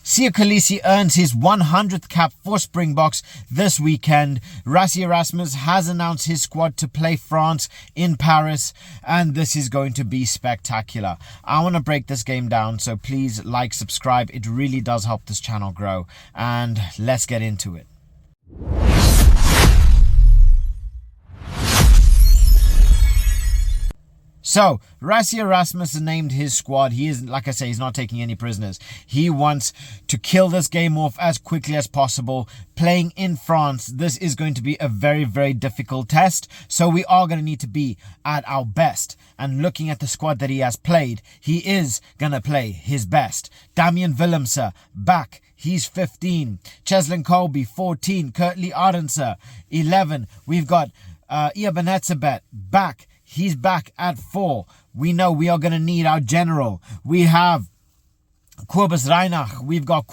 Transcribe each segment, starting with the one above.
Siya Kolisi earns his 100th cap for Springboks this weekend. Rassie Erasmus has announced his squad to play France in Paris, and this is going to be spectacular. I want to break this game down, so please like, subscribe. It really does help this channel grow, and let's get into it. So, Rassie Erasmus named his squad. He is, like I say, he's not taking any prisoners. He wants to kill this game off as quickly as possible. Playing in France, this is going to be a very, very difficult test. So we are going to need to be at our best. And looking at the squad that he has played, he is going to play his best. Damian Willemse, back. He's 15. Cheslin Colby, 14. Kurtley Arendse, 11. We've got Iabonetsebet, back. He's back at 4. We know we are going to need our general. We have Kobus Reinach. We've got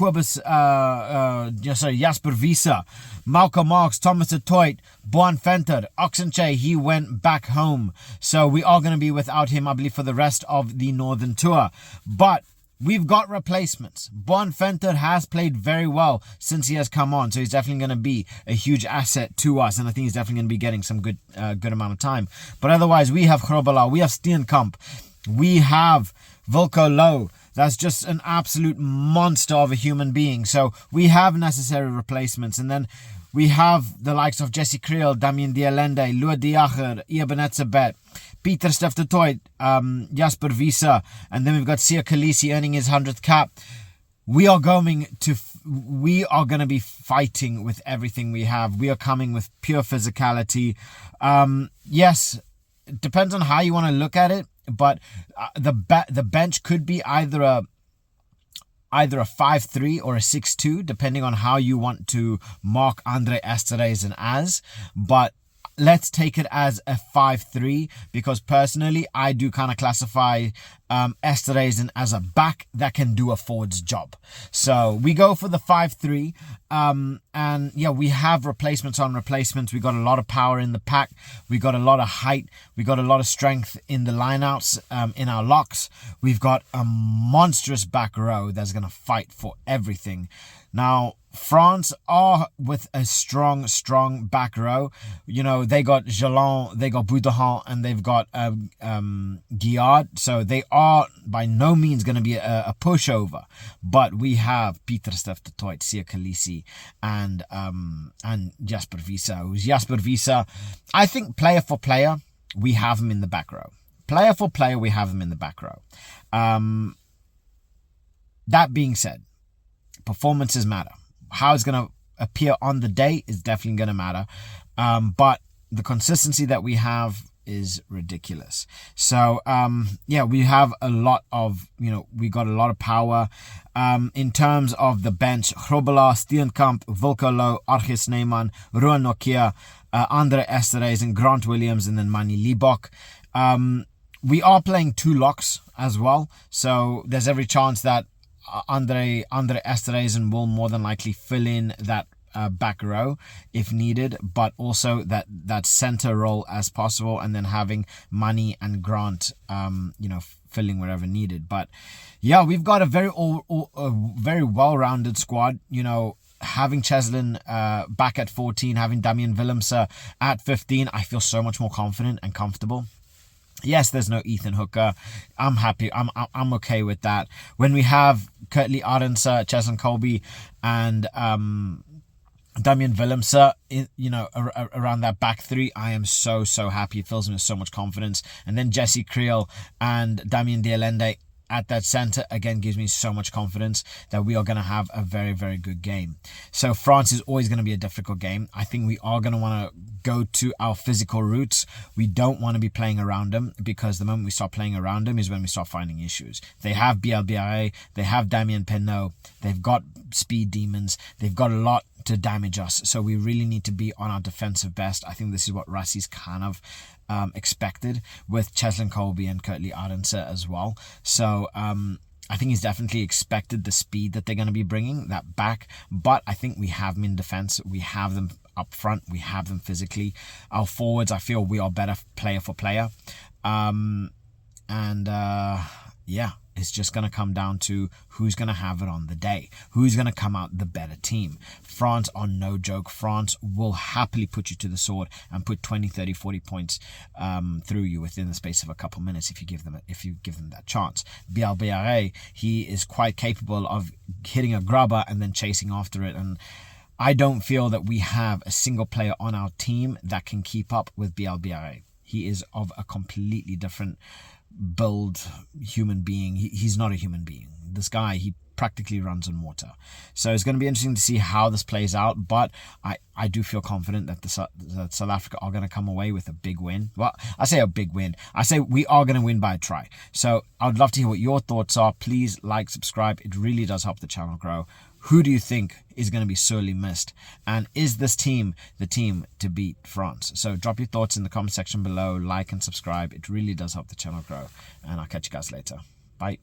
Jasper Wiese, Malcolm Marks, Thomas de Toit, Boan Venter, Oxenche. He went back home. So we are going to be without him, I believe, for the rest of the Northern Tour. But we've got replacements. Boan Venter has played very well since he has come on, so he's definitely going to be a huge asset to us, and I think he's definitely going to be getting some good amount of time. But otherwise, we have Grobbelaar, we have Steenkamp, we have Wilco Louw. That's just an absolute monster of a human being. So we have necessary replacements, and then we have the likes of Jesse Kriel, Damien de Allende, Lua de Jager, Iabonetsebet, Pieter Stef de Toit, Jasper Wiese, and then we've got Siya Kolisi earning his 100th cap. We are going to be fighting with everything we have. We are coming with pure physicality. Yes, it depends on how you want to look at it, but the bench could be either a 5-3 or a 6-2, depending on how you want to mark Andre Esterhuizen as. But let's take it as a 5-3, because personally, I do kind of classify Esterhuizen as a back that can do a forward's job. So we go for the 5-3. And yeah, we have replacements on replacements. We got a lot of power in the pack. We got a lot of height. We got a lot of strength in the lineouts, in our locks. We've got a monstrous back row that's going to fight for everything. Now, France are with a strong back row. You know, they got Jalon, they got Boudahan, and they've got Guillard. So they are by no means going to be a pushover. But we have Pieter Stef de Toit, Siya Kolisi, and Jasper Wiese. Who's Jasper Wiese? I think player for player, we have him in the back row. Player for player, we have him in the back row. That being said, performances matter. How it's going to appear on the day is definitely going to matter. But the consistency that we have is ridiculous. So, yeah, we have a lot of, we got a lot of power. In terms of the bench, Grobbelaar, Steenkamp, Wilco Louw, Argis Neyman, Roan Nokia, Andre Esterhuizen, Grant Williams, and then Manny Liebok. We are playing 2 locks as well. So there's every chance that Andre Esterhuizen will more than likely fill in that back row if needed, but also that center role as possible, and then having Manny and Grant filling wherever needed. But yeah, we've got a very well-rounded squad. Having Cheslin back at 14, having Damian Willemse at 15, I feel so much more confident and comfortable. Yes, there's no Ethan Hooker. I'm happy. I'm okay with that. When we have Kurtley Arendse, Cheslin Colby, and Damian Willemse, around that back 3, I am so happy. It fills me with so much confidence. And then Jesse Kriel and Damien de Allende at that center, again, gives me so much confidence that we are going to have a very, very good game. So France is always going to be a difficult game. I think we are going to want to go to our physical roots. We don't want to be playing around them, because the moment we start playing around them is when we start finding issues. They have BLBIA, they have Damien Penaud, they've got speed demons, they've got a lot to damage us. So we really need to be on our defensive best. I think this is what Rassie's kind of expected with Cheslin Colby and Kurtley Arendse as well. So I think he's definitely expected the speed that they're going to be bringing that back, but I think we have them in defense. We have them up front. We have them physically. Our forwards, I feel we are better player for player. Yeah, It's just going to come down to who's going to have it on the day, who's going to come out the better team. France are no joke. France will happily put you to the sword and put 20, 30, 40 points through you within the space of a couple minutes if you give them that chance. Bielbiare, he is quite capable of hitting a grubber and then chasing after it, and I don't feel that we have a single player on our team that can keep up with Bielbiare. He is of a completely different build human being. He's not a human being. This guy, he practically runs on water. So it's going to be interesting to see how this plays out, but I do feel confident that that South Africa are going to come away with a big win. Well, I say a big win. I say we are going to win by a try. So I'd love to hear what your thoughts are. Please like, subscribe. It really does help the channel grow. Who do you think is going to be sorely missed? And is this team the team to beat France? So drop your thoughts in the comment section below. Like and subscribe. It really does help the channel grow. And I'll catch you guys later. Bye.